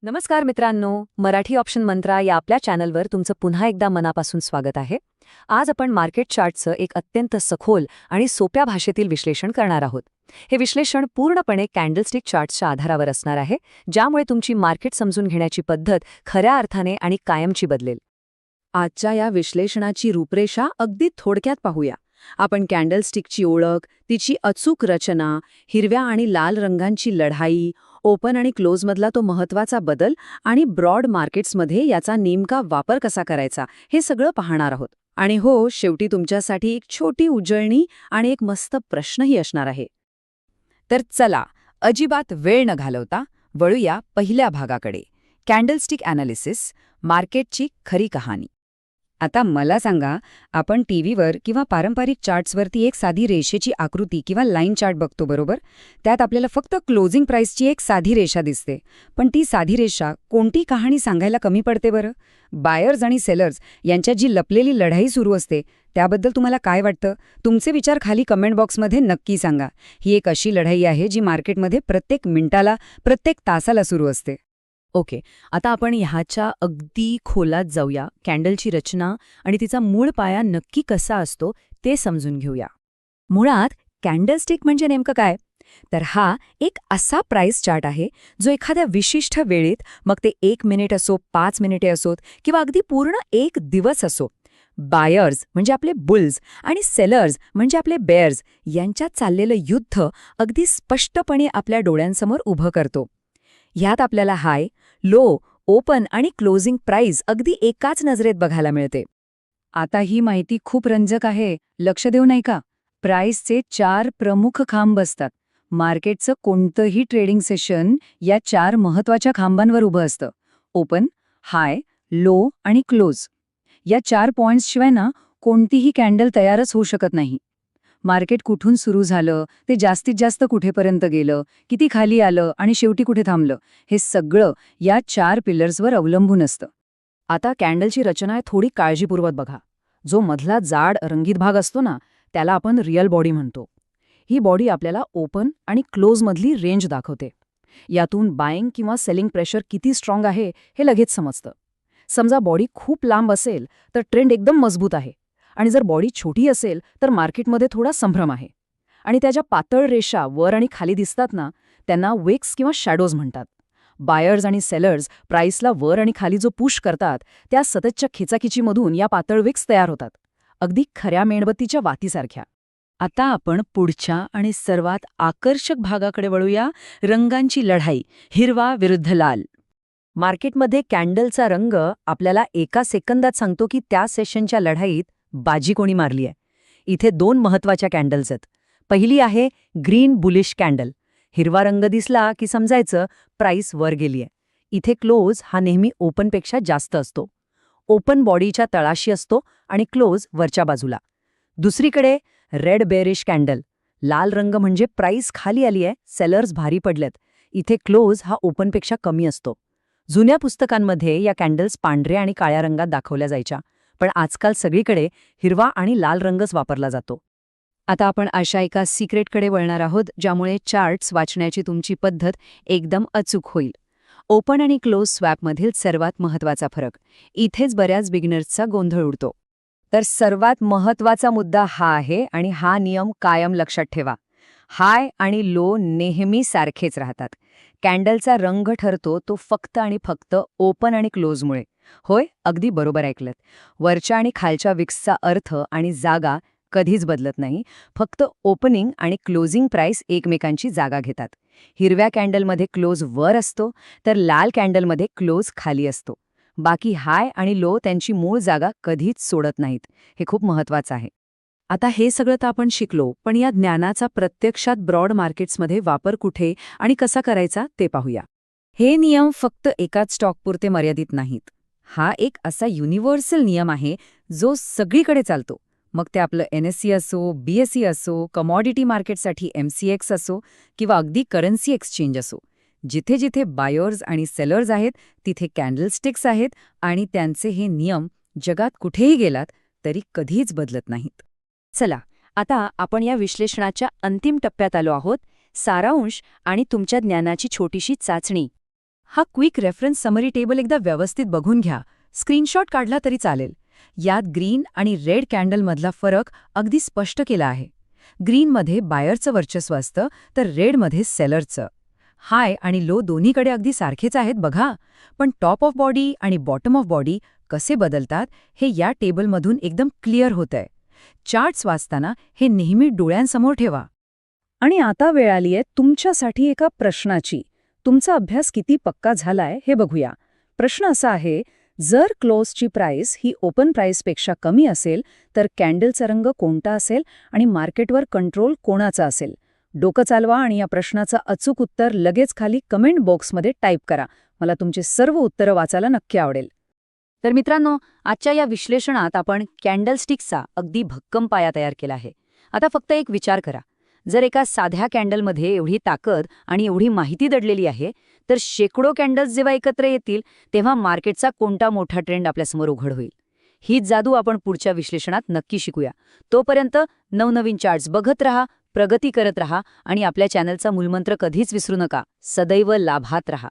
नमस्कार मित्रांनो, मराठी ऑप्शन मंत्रा या आपल्या चॅनलवर तुमचं पुन्हा एकदा मनापासून स्वागत आहे. आज आपण मार्केट चार्टचं एक अत्यंत सखोल आणि सोप्या भाषेतील विश्लेषण करणार आहोत. हे विश्लेषण पूर्णपणे कॅन्डलस्टिक चार्ट्सच्या आधारावर असणार आहे, ज्यामुळे तुमची मार्केट समजून घेण्याची पद्धत खऱ्या अर्थाने आणि कायमची बदलेल. आजच्या या विश्लेषणाची रूपरेषा अगदी थोडक्यात पाहूया. आपण कॅन्डलस्टिकची ओळख, तिची अचूक रचना, हिरव्या आणि लाल रंगांची लढाई, ओपन आणि क्लोजमधला तो महत्त्वाचा बदल आणि ब्रॉड मार्केट्समध्ये याचा नेमका वापर कसा करायचा हे सगळं पाहणार आहोत. आणि हो, शेवटी तुमच्यासाठी एक छोटी उजळणी आणि एक मस्त प्रश्नही असणार आहे. तर चला, अजिबात वेळ न घालवता वळूया पहिल्या भागाकडे. कॅन्डलस्टिक ॲनालिसिस, मार्केटची खरी कहाणी. आता मला सांगा, आपण टीव्हीवर किंवा पारंपरिक चार्ट्सवरती एक साधी रेषेची आकृती किंवा लाईन चार्ट बघतो, बरोबर? त्यात आपल्याला फक्त क्लोजिंग प्राईसची एक साधी रेषा दिसते. पण ती साधी रेषा कोणती कहाणी सांगायला कमी पडते बरं? बायर्स आणि सेलर्स यांच्यात जी लपलेली लढाई सुरू असते, त्याबद्दल तुम्हाला काय वाटतं? तुमचे विचार खाली कमेंट बॉक्समध्ये नक्की सांगा. ही एक अशी लढाई आहे जी मार्केटमध्ये प्रत्येक मिनिटाला, प्रत्येक तासाला सुरू असते. ओके, आता आपण ह्याच्या अगदी खोलात जाऊया. कॅन्डलची रचना आणि तिचा मूळ पाया नक्की कसा असतो ते समजून घेऊया. मुळात कॅन्डलस्टिक म्हणजे नेमकं काय? तर हा एक असा प्राइस चार्ट आहे जो एखाद्या विशिष्ट वेळेत, मग ते 1 मिनिट असो, 5 मिनिटे असोत किंवा अगदी पूर्ण 1 दिवस असो, बायर्स म्हणजे आपले बुल्स आणि सेलर्स म्हणजे आपले बेअर्स यांच्यात चाललेलं युद्ध अगदी स्पष्टपणे आपल्या डोळ्यांसमोर उभं करतो. ह्यात आपल्याला हाय, लो, ओपन आणि क्लोजिंग प्राइस अगदी एकाच नजरेत बघायला मिळते. आता ही माहिती खूप रंजक आहे, लक्ष देऊ नाही का? प्राइसचे 4 प्रमुख खांब असतात. मार्केटचं कोणतंही ट्रेडिंग सेशन या 4 महत्त्वाच्या खांबांवर उभं असतं: ओपन, हाय, लो आणि क्लोज. या 4 पॉइंट्सशिवाय ना कोणतीही कॅन्डल तयारच होऊ शकत नाही. मार्केट कुठून सुरू झालं, ते जास्तीत जास्त कुठेपर्यंत गेलं, किती खाली आलं आणि शेवटी कुठे थांबलं, हे सगळं या 4 पिलर्सवर अवलंबून असतं. आता कॅन्डलची रचना थोडी काळजीपूर्वक बघा. जो मधला जाड रंगीत भाग असतो ना, त्याला आपण रिअल बॉडी म्हणतो. ही बॉडी आपल्याला ओपन आणि क्लोजमधली रेंज दाखवते. यातून बाईंग किंवा सेलिंग प्रेशर किती स्ट्रॉंग आहे हे लगेच समजतं. समजा बॉडी खूप लांब असेल तर ट्रेंड एकदम मजबूत आहे, आणि जर बॉडी छोटी असेल तर मार्केटमध्ये थोडा संभ्रम आहे. आणि त्या ज्या पातळ रेषा वर आणि खाली दिसतात ना, त्यांना विक्स किंवा शॅडोज म्हणतात. बायर्स आणि सेलर्स प्राइसला वर आणि खाली जो पुश करतात, त्या सततच्या खिचाखिचीमधून या पातळ विक्स तयार होतात, अगदी खऱ्या मेणबत्तीच्या वातीसारख्या. आता आपण पुढच्या आणि सर्वात आकर्षक भागाकडे वळूया, रंगांची लढाई, हिरवा विरुद्ध लाल. मार्केटमध्ये कॅन्डलचा रंग आपल्याला एका सेकंदात सांगतो की त्या सेशनच्या लढाईत बाजी कोणी मारली आहे. इथे 2 महत्त्वाच्या कॅन्डल्स आहेत. पहिली आहे ग्रीन बुलिश कॅन्डल. हिरवा रंग दिसला की समजायचं प्राइस वर गेलीय. इथे क्लोज हा नेहमी ओपनपेक्षा जास्त असतो. ओपन बॉडीच्या तळाशी असतो आणि क्लोज वरच्या बाजूला. दुसरीकडे रेड बेअरिश कॅन्डल. लाल रंग म्हणजे प्राइस खाली आली आहे, सेलर्स भारी पडलेत. इथे क्लोज हा ओपनपेक्षा कमी असतो. जुन्या पुस्तकांमध्ये या कॅन्डल्स पांढऱ्या आणि काळ्या रंगात दाखवल्या जायच्या, पण आजकाल सगळीकडे हिरवा आणि लाल रंगच वापरला जातो. आता आपण अशा एका सिक्रेटकडे वळणार आहोत, ज्यामुळे चार्ट्स वाचण्याची तुमची पद्धत एकदम अचूक होईल. ओपन आणि क्लोज स्वॅपमधील सर्वात महत्त्वाचा फरक. इथेच बऱ्याच बिगिनर्सचा गोंधळ उडतो. तर सर्वात महत्त्वाचा मुद्दा हा आहे, आणि हा नियम कायम लक्षात ठेवा. हाय आणि लो नेहमी सारखेच राहतात. कॅन्डलचा रंग ठरतो तो फक्त आणि फक्त ओपन आणि क्लोजमुळे. होय, अगदी बरोबर ऐकलत. वरच्या आणि खालच्या विक्सचा अर्थ आणि जागा कधीच बदलत नाही. फक्त ओपनिंग आणि क्लोजिंग प्राइस एकमेकांची जागा घेतात. हिरव्या कॅन्डलमध्ये क्लोज वर असतो, तर लाल कॅन्डलमध्ये क्लोज खाली असतो. बाकी हाय आणि लो त्यांची मूळ जागा कधीच सोडत नाहीत. हे खूप महत्त्वाचं आहे. आता हे सगळं तर आपण शिकलो, पण या ज्ञानाचा प्रत्यक्षात ब्रॉड मार्केट्समध्ये वापर कुठे आणि कसा करायचा ते पाहूया. हे नियम फक्त एकाच स्टॉकपुरते मर्यादित नाहीत. हा एक असा युनिव्हर्सल नियम आहे जो सगळीकडे चालतो. मग ते आपलं NSE असो, BSE असो, कमॉडिटी मार्केटसाठी MCX असो किंवा अगदी करन्सी एक्सचेंज असो. जिथे जिथे बायर्स आणि सेलर्स आहेत तिथे कॅन्डलस्टिक्स आहेत, आणि त्यांचे हे नियम जगात कुठेही गेलात तरी कधीच बदलत नाहीत. चला, आता आपण या विश्लेषणाच्या अंतिम टप्प्यात आलो आहोत. सारांश आणि तुमच्या ज्ञानाची छोटीशी चाचणी. हा क्विक रेफरन्स समरी टेबल एकदा व्यवस्थित बघून घ्या. स्क्रीनशॉट काढला तरी चालेल. यात ग्रीन आणि रेड कॅन्डलमधला फरक अगदी स्पष्ट केला आहे. ग्रीनमध्ये बायरचं वर्चस्व असतं तर रेडमध्ये सेलरचं. हाय आणि लो दोन्हीकडे अगदी सारखेच आहेत बघा, पण टॉप ऑफ बॉडी आणि बॉटम ऑफ बॉडी कसे बदलतात हे या टेबलमधून एकदम क्लिअर होतंय. चार्ट्स वाचताना हे नेहमी डोळ्यांसमोर ठेवा. आणि आता वेळ आली आहे तुमच्यासाठी एका प्रश्नाची. तुमचा अभ्यास किती पक्का झालाय हे बघूया. प्रश्न असा आहे, जर क्लोजची प्राइस ही ओपन प्राइसपेक्षा कमी असेल तर कॅन्डलचा रंग कोणता असेल आणि मार्केटवर कंट्रोल कोणाचा असेल? डोकं चालवा आणि या प्रश्नाचं अचूक उत्तर लगेच खाली कमेंट बॉक्समध्ये टाईप करा. मला तुमचे सर्व उत्तरं वाचायला नक्की आवडेल. तर मित्रांनो, आजच्या या विश्लेषणात आपण कॅन्डलस्टिक्सचा अगदी भक्कम पाया तयार केला आहे. आता फक्त एक विचार करा, जर एका साध्या कॅन्डलमध्ये एवढी ताकद आणि एवढी माहिती दडलेली आहे, तर शेकडो कॅन्डल्स जेव्हा एकत्र येतील तेव्हा मार्केटचा कोणता मोठा ट्रेंड आपल्यासमोर उघड होईल. हीच जादू आपण पुढच्या विश्लेषणात नक्की शिकूया. तोपर्यंत नवनवीन चार्ट्स बघत रहा, प्रगती करत रहा आणि आपल्या चॅनलचा मूलमंत्र कधीच विसरू नका, सदैव लाभात रहा.